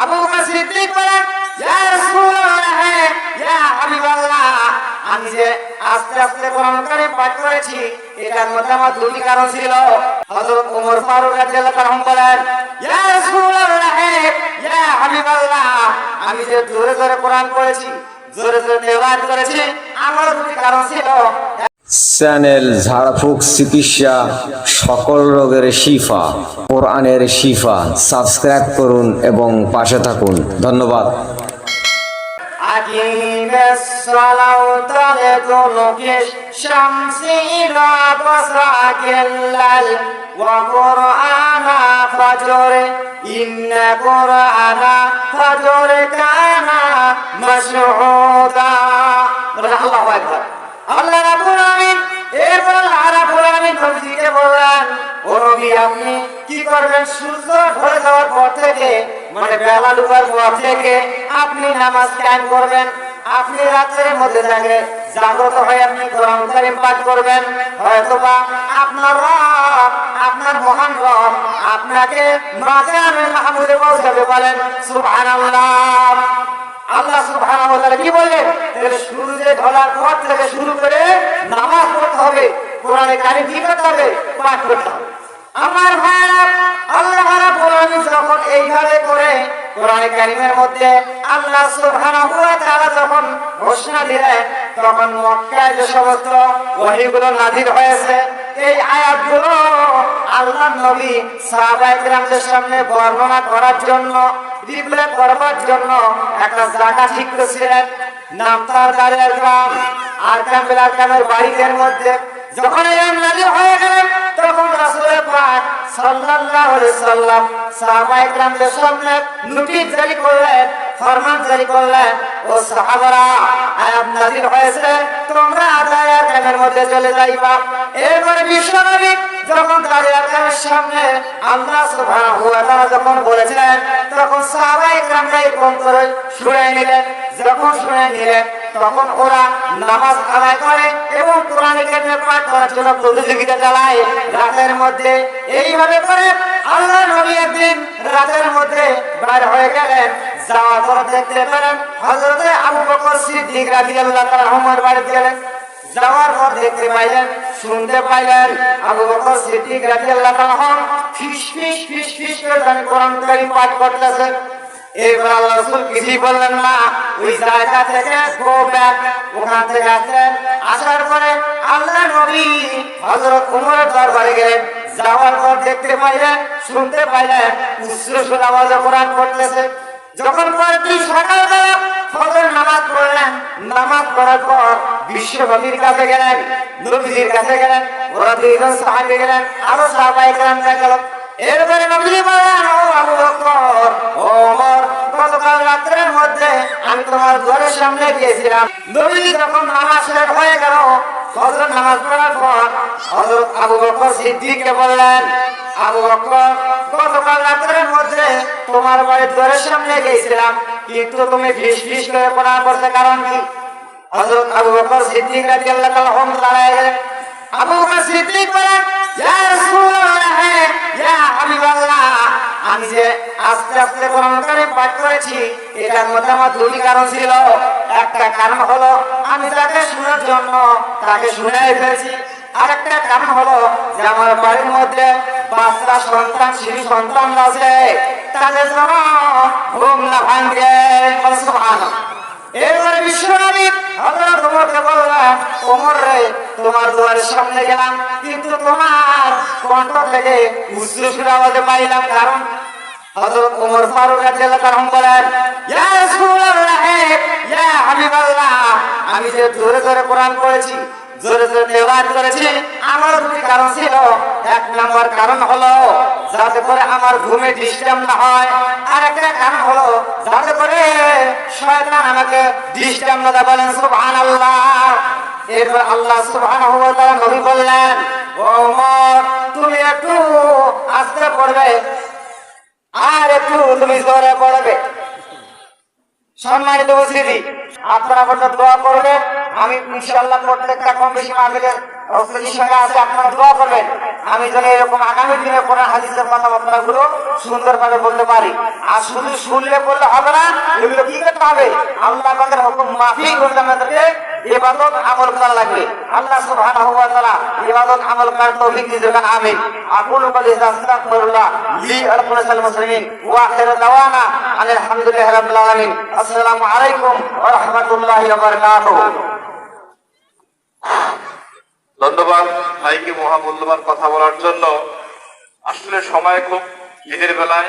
আবু বকর সিদ্দিক বলেন, ইয়া রাসূলুল্লাহ, ইয়া হাবিবাল্লাহ, আমি যে আস্তে আস্তে কোরআন কারীম পাঠ করেছি, এটার মধ্যে আমার দুটি কারণ ছিল। হযরত ওমর ফারুক রাদিয়াল্লাহু তাআলা বলেন, ইয়া রাসূলুল্লাহ, ইয়া হাবিবাল্লাহ, আমি যে জোরে জোরে কোরআন পড়েছি, জোরে জোরে তেলাওয়াত করেছি, আমার দুটি কারণ ছিল। চ্যানেল ঝাড়ফুঁক চিকিৎসা, সকল রোগের শিফা, কোরআনের শিফা। সাবস্ক্রাইব করুন এবং পাশে থাকুন। ধন্যবাদ। আকিমিস সালাতা লিদুলুকি শামসি ইলা গাসাকিল লাইল ওয়া কুরআনা ফাজর ইন্না কুরআনা ফাজর কানা মাশহুদা। আল্লাহু আকবার। আল্লাহ রাব্বুল আলামিন এরপর রাব্বুল আলামিন নবীকে বললেন, ও নবী, আপনি কি করবেন? সূর্য ঢলে যাওয়ার পর থেকে, মানে বেলা ডুবার পর থেকে আপনি নামাজ কায়েম করবেন। আপনি রাতের মধ্যে জাগ্রত হয়ে আপনি কোরআন কারীম পাঠ করবেন। হয়তোবা আপনার রব, আপনার মহান রব আপনাকে মাকামে মাহমুদে পৌঁছাবে। বলেন সুবহানাল্লাহ। আল্লাহ সুবহানাহু ওয়া তাআলা কি বললেন? সূর্য ঢলার পর থেকে শুরু করে নামাজ পড়তে হবে, কোরআনে কারীম কি করতে হবে? পাঠ করতে হবে। আমার ভাইরা, আল্লাহ রাব্বুল আলামিন যখন এইভাবে করে কোরআনে কারীমের মধ্যে আল্লাহ সুবহানাহু ওয়া তাআলা যখন ঘোষণা দিলেন, তখন মক্কায় যে সমস্ত ওহীগুলো নাযিল হয়েছে, এই আয়াতগুলো আল্লাহর নবী সাহাবায়ে কিরামদের সামনে বর্ণনা করার জন্য, রিপ্লে করবার জন্য একটা জায়গা ঠিক করেছিলেন। নাম তার দারের গ্রাম, আরকাম বিল আরকামের বাড়ির মধ্যে। যখন এই নাযিল হয়ে গেলেন, তখন রাসূল পাক সাল্লাল্লাহু আলাইহি সাল্লাম সাহাবায়ে কিরামদের সামনে নোটিশ জারি করলেন, ফরমান জারি করলেন, ও সাহাবারা, আয়াত নাযিল হয়েছে, তোমরা দারের গ্রামের মধ্যে চলে যাইবা। এরপরে বিশ্বনবী যখন দারের গ্রামের সামনে আল্লাহ সুবহানাহু ওয়া তাআলা যখন বলেছিলেন, তখন সাহাবায়ে কিরামরা এরকম করে শুনে নিলেন। যখন শুনে নিলেন, তখন ওরা নামাজ আদায় করে এবং কোরআন কারীম পাঠ করার জন্য প্রতিযোগিতা চালায় রাতের মধ্যে। এইভাবে করে আল্লাহ নবী একদিন রাতের মধ্যে বের হয়ে গেলেন। যাওয়ার পর দেখতে পেলেন হযরত আবু বকর সিদ্দিক রাদিয়াল্লাহু তাআলা আনহুর বাড়িতে গেলেন। যাওয়ার পর দেখতে পাইলেন, শুনতে পাইলেন আবু বকর সিদ্দিক রাদিয়াল্লাহু তাআলা ফিস ফিস ফিস ফিস করে কোরআন কারীম পাঠ করতেছে। এবার আল্লাহ রাসূল কিছুই বললেন না, ওই জায়গা থেকে গো ব্যাক, ওখান থেকে আসলেন। আসার পরে আল্লাহ নবী হযরত ওমরের দরবারে গেলেন। যাওয়ার পর দেখতে পাইলেন, শুনতে পাইলেন উচ্চস্বর আওয়াজে কোরআন পড়তেছে। যখন পরদিন সকালবেলা ফজর নামাজ পড়লেন, নামাজ পড়ার পর বিশ্ব নবীর কাছে গেলেন, নবীজির কাছে গেলেন। ওরা দুইজন সাহাবী গেলেন, আরো সাহাবায়ে কেরাম গেল। এরপরে নবীজি বললেন, ও আবু বকর, ও ওমর, গতকাল রাতের মধ্যে আমি তোমার ঘরের সামনে গিয়েছিলাম। নবীজি যখন নামাজ শেষ হয়ে গেল, ফজর নামাজ পড়ার পর হযরত আবু বকর সিদ্দিককে বললেন, আবু বকর, গতকাল রাতের মধ্যে তোমার বাড়ির ঘরের সামনে গিয়েছিলাম, কিন্তু তুমি ফিস ফিস করে কোরআন পড়তে কারণ কি? হযরত আবু বকর সিদ্দিক রাদিয়াল্লাহু তাআলা আনহু দাঁড়ায় গেলেন। আবু বকর সিদ্দিক বলেন, ইয়া রাসূলুল্লাহ, ইয়া হাবিবাল্লাহ, আমি যে আস্তে আস্তে কোরআন কারীম পাঠ করেছি, এটার মধ্যে আমার দুটি কারণ ছিল। একটা কারণ হলো আমি তাকে শোনার জন্য তাকে শুনাই ফেলেছি। আর একটা কারণ হলো যে আমার বাড়ির মধ্যে বাচ্চা সন্তান, শিশু সন্তান আছে, তাদের জন্য ঘুম না ভাঙে। সুবহানাল্লাহ। এরপরে বিশ্বনবী হযরত ওমরকে বললেন, ওমর রে, তোমার দুয়ারের সামনে গেলাম, কিন্তু তোমার কণ্ঠ থেকে উচ্চস্বর আওয়াজে পাইলাম কারণ। হযরত ওমর ফারুক রাদিয়াল্লাহু তাআলা বলেন, ইয়া রাসূলুল্লাহ, ইয়া হাবিবাল্লাহ, আমি যে জোরে জোরে কোরআন পড়েছি, জোরে জোরে তেলাওয়াত করেছি, আমার দুটি কারণ ছিল। এক নম্বর কারণ হলো যাতে করে আমার ঘুমে ডিস্টার্ব না হয়, আর একটা কারণ হলো যাতে করে শয়তান আমাকে ডিস্টার্ব না দেয়। বলেন সুবহানাল্লাহ। এরপর আল্লাহ সুবহানাহু ওয়া তাআলা নবী বললেন, ও ওমর, তুমি একটু আস্তে পড়বে আর একটু তুমি জোরে পড়বে। সম্মানিত উপস্থিতি, আপনারা দোয়া করবেন। আমি ইনশাআল্লাহ প্রত্যেকটা কম বেশি মাহফিলের অবশ্যই সঙ্গে আছে, আপনারা দোয়া করবেন আমি যেন এরকম আগামী দিনে কোরআন হাদিসের কথাবার্তাগুলো সুন্দরভাবে বলতে পারি। আর শুধু শুনলে বললে হবে না, এগুলো কি করতে হবে? আল্লাহ পাকের হুকুম মাফিক করতে আমাদেরকে ইবাদত আমল করা লাগবে। আল্লাহ সুবহানাহু ওয়া তাআলা ইবাদত আমল করার তৌফিক দিন। আমিন। আকুলু কওলি আস্তাগফিরুল্লাহ লি ওয়া লাকুম ওয়া লিল মুসলিমিন ওয়া আখিরু দাওয়ানা আলহামদুলিল্লাহি রাব্বিল আলামিন। আসসালামু আলাইকুম ওয়া রাহমাতুল্লাহি ওয়া বারাকাতুহু। ধন্যবাদ ভাইকে মহামূল্যবান কথা বলার জন্য। আসলে সময় খুব দিনের বেলায়